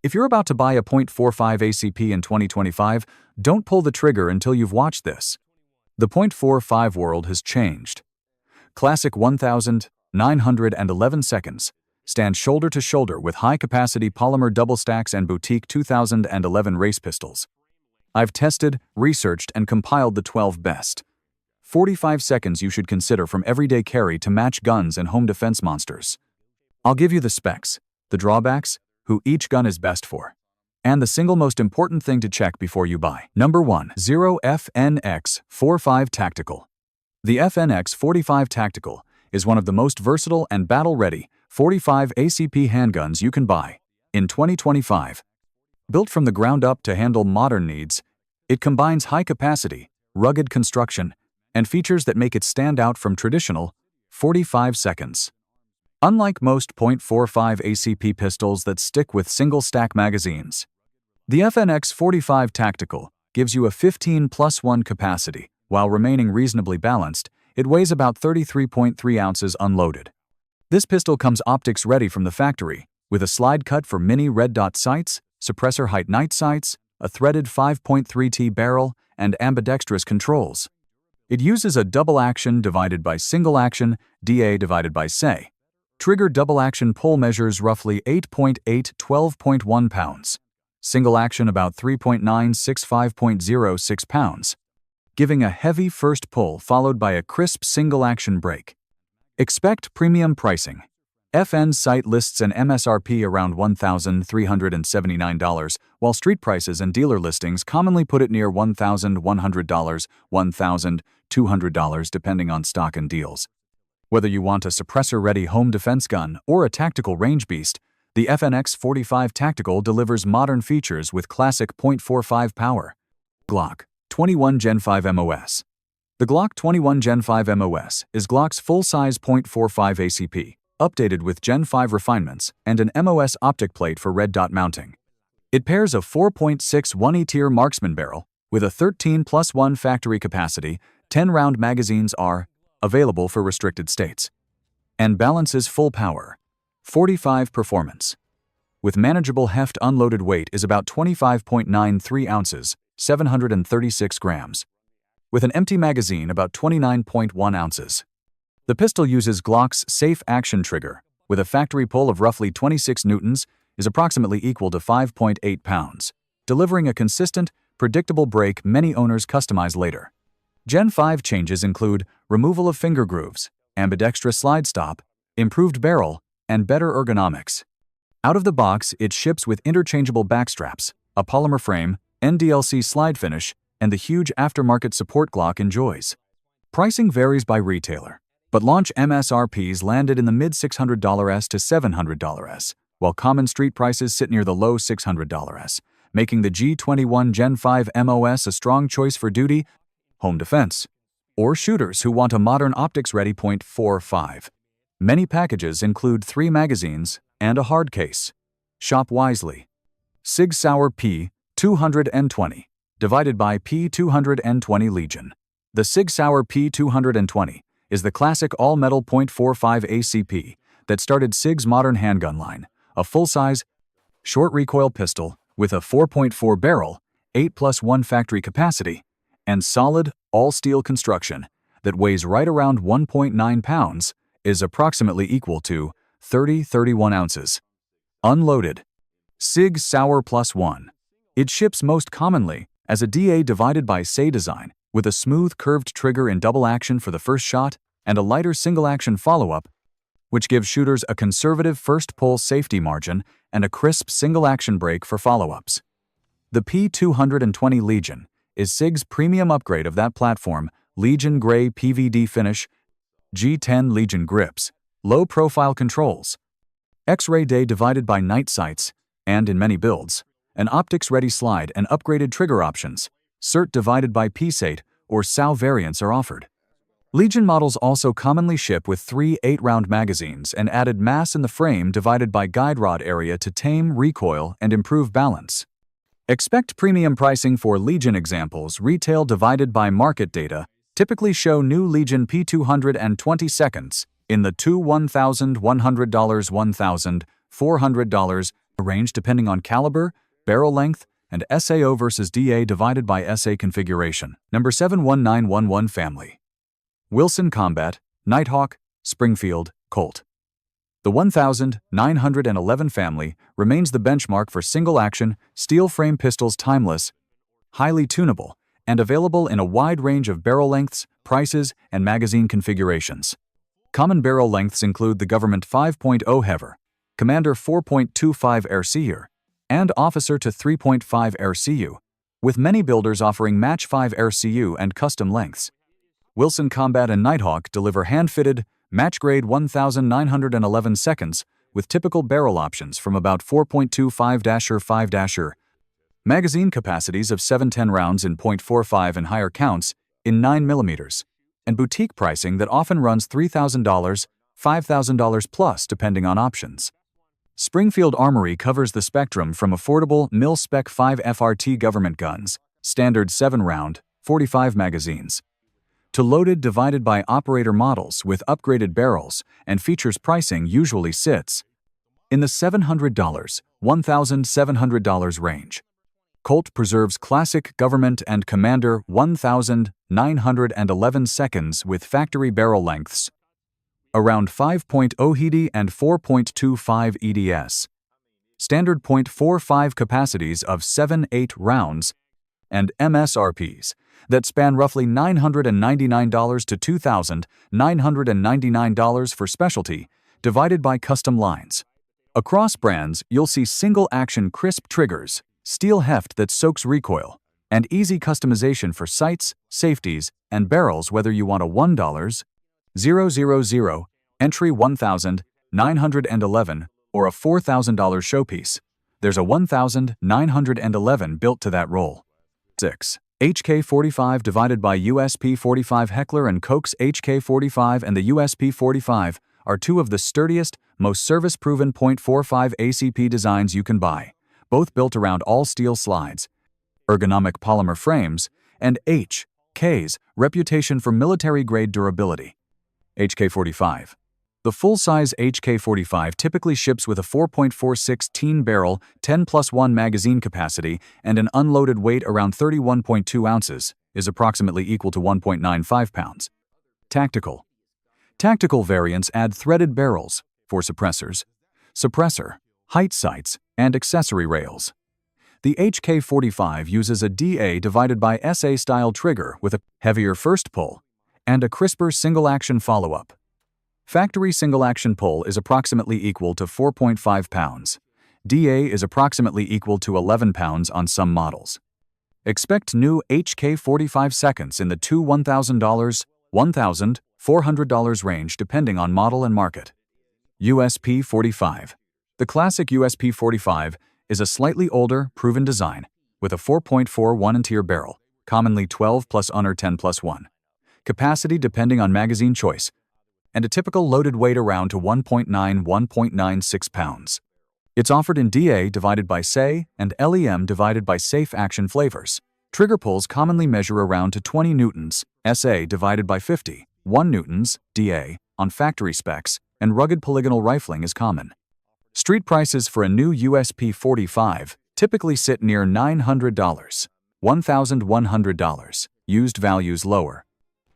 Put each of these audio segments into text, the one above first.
If you're about to buy a .45 ACP in 2025, don't pull the trigger until you've watched this. The .45 world has changed. Classic 1,911 seconds stand shoulder to shoulder with high-capacity polymer double stacks and boutique 2011 race pistols. I've tested, researched, and compiled the 12 best 45 seconds you should consider from everyday carry to match guns and home defense monsters. I'll give you the specs, the drawbacks, who each gun is best for, and the single most important thing to check before you buy. Number 1. FNX-45 Tactical. The FNX-45 Tactical is one of the most versatile and battle-ready 45 ACP handguns you can buy in 2025. Built from the ground up to handle modern needs, it combines high capacity, rugged construction, and features that make it stand out from traditional 45 seconds. Unlike most .45 ACP pistols that stick with single-stack magazines, the FNX-45 Tactical gives you a 15+1 capacity. While remaining reasonably balanced, it weighs about 33.3 ounces unloaded. This pistol comes optics ready from the factory, with a slide cut for mini red dot sights, suppressor height night sights, a threaded 5.3T barrel, and ambidextrous controls. It uses a double action divided by single action, DA divided by SE. Trigger double action pull measures roughly 8.8 12.1 pounds. Single action about 3.9 65.06 pounds. Giving a heavy first pull followed by a crisp single action break. Expect premium pricing. FN's site lists an MSRP around $1,379, while street prices and dealer listings commonly put it near $1,100, $1,200 depending on stock and deals. Whether you want a suppressor-ready home defense gun or a tactical range beast, the FNX-45 Tactical delivers modern features with classic .45 power. Glock 21 Gen 5 MOS. The Glock 21 Gen 5 MOS is Glock's full-size .45 ACP, updated with Gen 5 refinements and an MOS optic plate for red dot mounting. It pairs a 4.61 E-tier marksman barrel with a 13+1 factory capacity. 10-round magazines are available for restricted states, and balances full power. 45 performance. With manageable heft, unloaded weight is about 25.93 ounces, 736 grams. With an empty magazine, about 29.1 ounces. The pistol uses Glock's safe action trigger, with a factory pull of roughly 26 newtons, is approximately equal to 5.8 pounds, delivering a consistent, predictable break many owners customize later. Gen 5 changes include removal of finger grooves, ambidextrous slide stop, improved barrel, and better ergonomics. Out of the box, it ships with interchangeable backstraps, a polymer frame, NDLC slide finish, and the huge aftermarket support Glock enjoys. Pricing varies by retailer, but launch MSRPs landed in the mid-$600s to $700s, while common street prices sit near the low $600s, making the G21 Gen 5 MOS a strong choice for duty, home defense, or shooters who want a modern optics-ready .45. Many packages include 3 magazines and a hard case. Shop wisely. SIG Sauer P220 divided by P220 Legion. The SIG Sauer P220 is the classic all-metal .45 ACP that started SIG's modern handgun line, a full-size, short-recoil pistol with a 4.4 barrel, 8+1 factory capacity, and solid, all-steel construction that weighs right around 1.9 pounds, is approximately equal to 31 ounces. Unloaded. SIG Sauer +1. It ships most commonly as a DA divided by SE design, with a smooth curved trigger in double action for the first shot and a lighter single action follow-up, which gives shooters a conservative first pull safety margin and a crisp single action break for follow-ups. The P220 Legion is SIG's premium upgrade of that platform. Legion Gray PVD finish, G10 Legion grips, low-profile controls, X-ray day divided by night sights, and in many builds, an optics-ready slide and upgraded trigger options, CERT divided by PSAT or SAU variants are offered. Legion models also commonly ship with 3 8-round magazines and added mass in the frame divided by guide rod area to tame recoil and improve balance. Expect premium pricing for Legion examples. Retail divided by market data typically show new Legion P220 seconds in the $1,100, $1,400 range depending on caliber, barrel length, and SAO versus DA divided by SA configuration. Number 71911 Family. Wilson Combat, Nighthawk, Springfield, Colt. The 1911 family remains the benchmark for single-action, steel-frame pistols, timeless, highly tunable, and available in a wide range of barrel lengths, prices, and magazine configurations. Common barrel lengths include the Government 5.0 Heaver, Commander 4.25 RCU, and Officer to 3.5 RCU, with many builders offering match 5 RCU and custom lengths. Wilson Combat and Nighthawk deliver hand-fitted, match-grade 1911 seconds with typical barrel options from about 4.25-5-. Magazine capacities of 710 rounds in .45 and higher counts in 9mm, and boutique pricing that often runs $3,000, $5,000 plus depending on options. Springfield Armory covers the spectrum from affordable mil-spec 5 FRT government guns, standard 7-round, 45 magazines, to loaded divided by operator models with upgraded barrels and features. Pricing usually sits in the $700, $1,700 range. Colt preserves classic Government and Commander 1911 seconds with factory barrel lengths around 5.0 HED and 4.25 EDS, standard .45 capacities of 7-8 rounds, and MSRPs that span roughly $999 to $2,999 for specialty, divided by custom lines. Across brands, you'll see single-action crisp triggers, steel heft that soaks recoil, and easy customization for sights, safeties, and barrels. Whether you want a $1,000 entry 1911 or a $4,000 showpiece, there's a 1911 built to that role. 6. HK45 divided by USP45. Heckler & Koch's HK45 and the USP45 are two of the sturdiest, most service-proven .45 ACP designs you can buy, both built around all-steel slides, ergonomic polymer frames, and HK's reputation for military-grade durability. HK45. The full-size HK45 typically ships with a 4.46 teen-barrel, 10+1 magazine capacity, and an unloaded weight around 31.2 ounces, is approximately equal to 1.95 pounds. Tactical. Tactical variants add threaded barrels for suppressors, suppressor, height sights, and accessory rails. The HK45 uses a DA divided by SA-style trigger with a heavier first pull and a crisper single-action follow-up. Factory single-action pull is approximately equal to 4.5 pounds. DA is approximately equal to 11 pounds on some models. Expect new HK45 seconds in the $1,000, $1,400 range depending on model and market. USP45. The classic USP45 is a slightly older, proven design with a 4.41 interior barrel, commonly 12+1 or 10+1. Capacity depending on magazine choice, and a typical loaded weight around to 1.96 pounds. It's offered in DA divided by SAE and LEM divided by safe action flavors. Trigger pulls commonly measure around to 20 newtons, SA divided by 50, 1 newtons, DA, on factory specs, and rugged polygonal rifling is common. Street prices for a new USP45 typically sit near $900, $1,100, used values lower.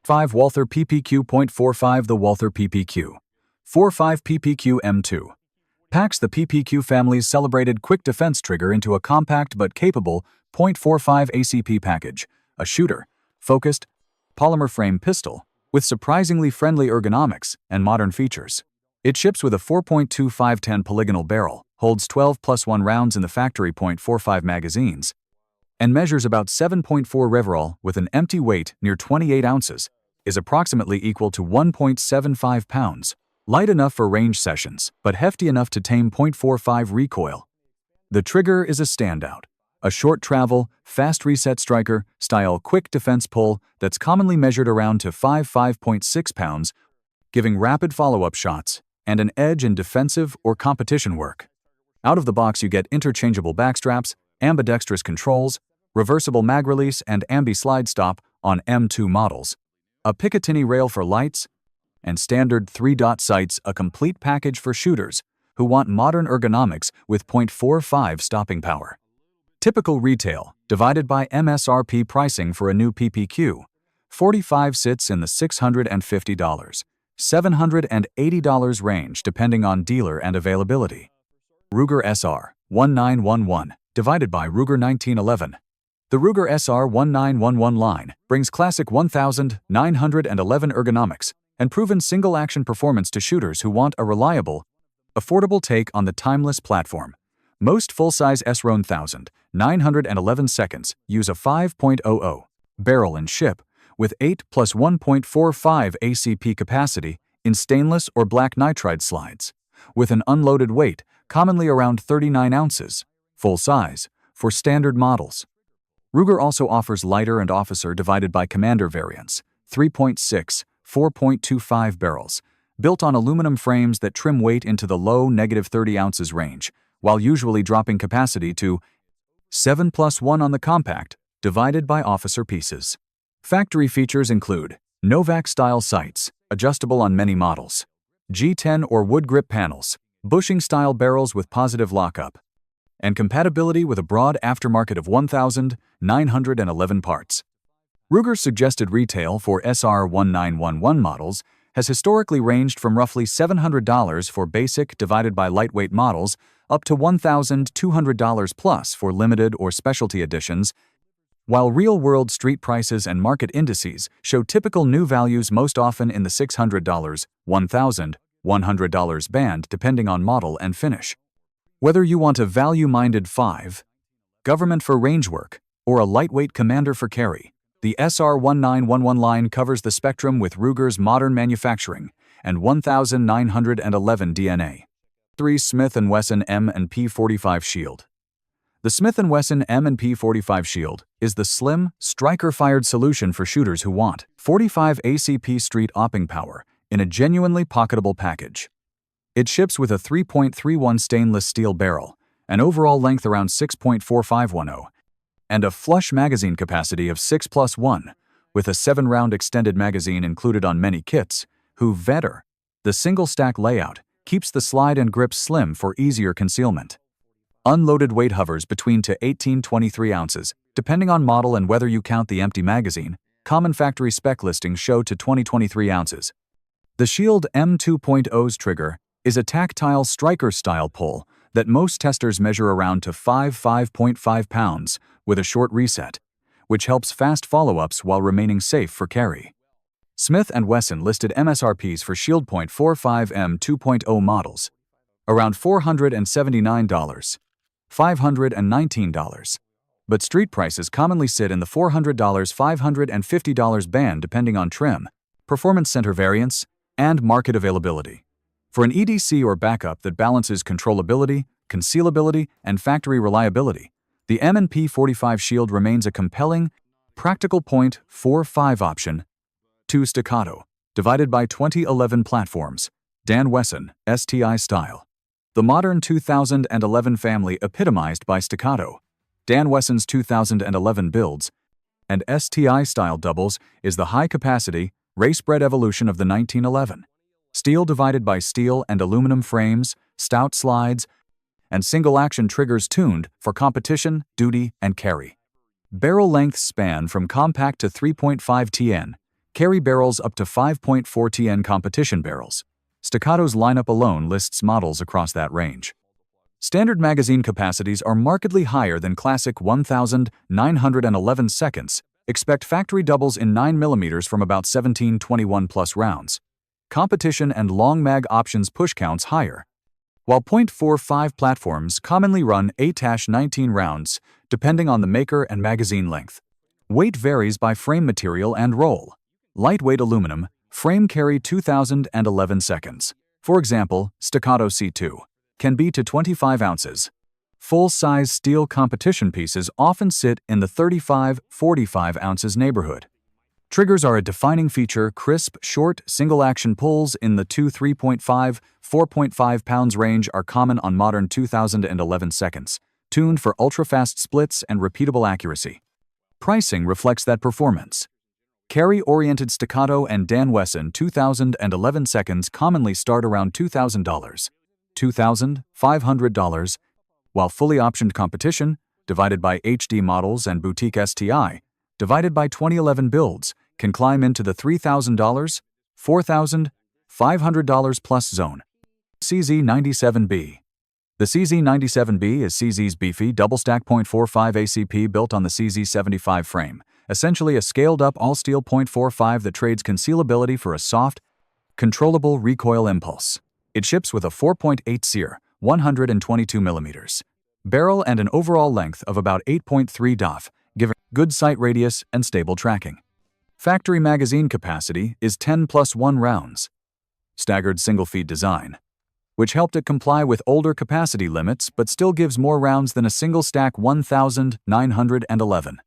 5. Walther PPQ .45. The Walther PPQ 45 PPQ M2 packs the PPQ family's celebrated quick defense trigger into a compact but capable .45 ACP package, a shooter, focused, polymer frame pistol with surprisingly friendly ergonomics and modern features. It ships with a 4.25-10 polygonal barrel, holds 12+1 rounds in the factory .45 magazines, and measures about 7.4 reverol with an empty weight near 28 ounces, is approximately equal to 1.75 pounds, light enough for range sessions, but hefty enough to tame .45 recoil. The trigger is a standout, a short travel, fast reset striker style quick defense pull that's commonly measured around to 5.6 pounds, giving rapid follow-up shots and an edge in defensive or competition work. Out of the box you get interchangeable backstraps, ambidextrous controls, reversible mag release and ambi-slide stop on M2 models, a Picatinny rail for lights, and standard 3-dot sights, a complete package for shooters who want modern ergonomics with .45 stopping power. Typical retail, divided by MSRP pricing for a new PPQ. 45 sits in the $650, $780 range depending on dealer and availability. Ruger SR 1911, divided by Ruger 1911. The Ruger SR 1911 line brings classic 1911 ergonomics and proven single-action performance to shooters who want a reliable, affordable take on the timeless platform. Most full-size SR 1911 seconds use a 5.00 barrel and ship with 8 plus 1.45 ACP capacity in stainless or black nitride slides, with an unloaded weight commonly around 39 ounces, full size, for standard models. Ruger also offers lighter and officer divided by commander variants, 3.6, 4.25 barrels, built on aluminum frames that trim weight into the low -30 ounces range, while usually dropping capacity to 7 plus 1 on the compact, divided by officer pieces. Factory features include Novak-style sights, adjustable on many models, G10 or wood grip panels, bushing-style barrels with positive lockup, and compatibility with a broad aftermarket of 1,911 parts. Ruger's suggested retail for SR 1911 models has historically ranged from roughly $700 for basic divided by lightweight models up to $1,200 plus for limited or specialty editions, while real-world street prices and market indices show typical new values most often in the $600, $1,100 band depending on model and finish. Whether you want a value-minded 5, government for range work, or a lightweight commander for carry, the SR 1911 line covers the spectrum with Ruger's modern manufacturing and 1911 DNA. 3. Smith & Wesson M&P 45 Shield. The Smith & Wesson M&P 45 Shield is the slim, striker-fired solution for shooters who want 45 ACP street opping power in a genuinely pocketable package. It ships with a 3.31 stainless steel barrel, an overall length around 6.4510, and a flush magazine capacity of 6 plus 1, with a 7-round extended magazine included on many kits. However, the single-stack layout keeps the slide and grip slim for easier concealment. Unloaded weight hovers between to 18-23 ounces, depending on model and whether you count the empty magazine. Common factory spec listings show to 20-23 ounces. The Shield M2.0's trigger is a tactile striker-style pull that most testers measure around to 5.5 pounds with a short reset, which helps fast follow-ups while remaining safe for carry. Smith & Wesson listed MSRPs for Shield .45 M2.0 models around $479, $519, but street prices commonly sit in the $400, $550 band depending on trim, performance center variants, and market availability. For an EDC or backup that balances controllability, concealability, and factory reliability, the M&P 45 Shield remains a compelling, practical .45 option. 2. Staccato, divided by 2011 platforms, Dan Wesson, STI style. The modern 2011 family epitomized by Staccato, Dan Wesson's 2011 builds, and STI style doubles is the high-capacity, race-bred evolution of the 1911. Steel divided by steel and aluminum frames, stout slides, and single-action triggers tuned for competition, duty, and carry. Barrel lengths span from compact to 3.5 TN, carry barrels up to 5.4 TN competition barrels. Staccato's lineup alone lists models across that range. Standard magazine capacities are markedly higher than classic 1911 seconds. Expect factory doubles in 9mm from about 17-21 plus rounds. Competition and long mag options push counts higher, while .45 platforms commonly run 8-19 rounds, depending on the maker and magazine length. Weight varies by frame material and roll. Lightweight aluminum, frame carry 2011 seconds. For example, Staccato C2 can be to 25 ounces. Full-size steel competition pieces often sit in the 35-45 ounces neighborhood. Triggers are a defining feature. Crisp, short, single-action pulls in the 3.5-4.5 pounds range are common on modern 2011 seconds, tuned for ultra-fast splits and repeatable accuracy. Pricing reflects that performance. Carry-oriented Staccato and Dan Wesson 2011 seconds commonly start around $2,000. $2,500, while fully optioned competition, divided by HD models and boutique STI, divided by 2011 builds, can climb into the $3,000, $4,500 plus zone. CZ97B. The CZ97B is CZ's beefy double-stack .45 ACP built on the CZ75 frame, essentially a scaled-up all-steel .45 that trades concealability for a soft, controllable recoil impulse. It ships with a 4.8 SEER, 122 mm barrel and an overall length of about 8.3 DOF, giving good sight radius and stable tracking. Factory magazine capacity is 10+1 rounds. Staggered single-feed design, which helped it comply with older capacity limits but still gives more rounds than a single-stack 1,911.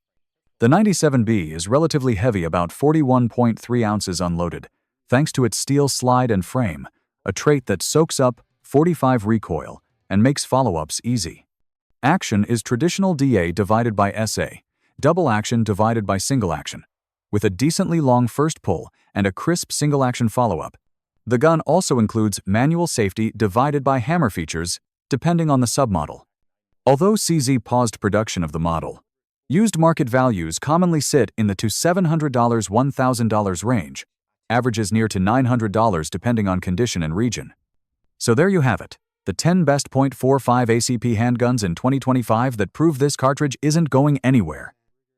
The 97B is relatively heavy, about 41.3 ounces unloaded, thanks to its steel slide and frame, a trait that soaks up 45 recoil and makes follow-ups easy. Action is traditional DA divided by SA, double action divided by single action, with a decently long first pull and a crisp single action follow-up. The gun also includes manual safety divided by hammer features, depending on the submodel. Although CZ paused production of the model, used market values commonly sit in the $700 $1,000 range, averages near to $900 depending on condition and region. So there you have it, the 10 best .45 ACP handguns in 2025 that prove this cartridge isn't going anywhere.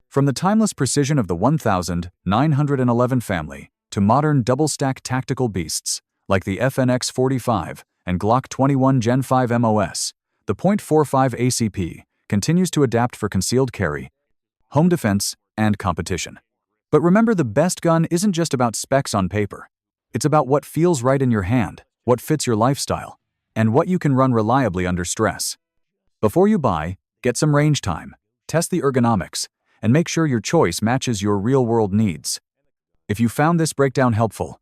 From the timeless precision of the 1911 family to modern double-stack tactical beasts like the FNX-45 and Glock 21 Gen 5 MOS, the .45 ACP continues to adapt for concealed carry, home defense, and competition. But remember, the best gun isn't just about specs on paper. It's about what feels right in your hand, what fits your lifestyle, and what you can run reliably under stress. Before you buy, get some range time, test the ergonomics, and make sure your choice matches your real-world needs. If you found this breakdown helpful,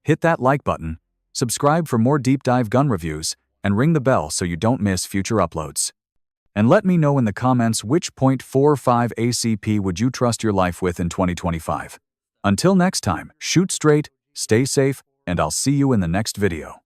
hit that like button, subscribe for more deep-dive gun reviews, and ring the bell so you don't miss future uploads. And let me know in the comments which .45 ACP would you trust your life with in 2025. Until next time, shoot straight, stay safe, and I'll see you in the next video.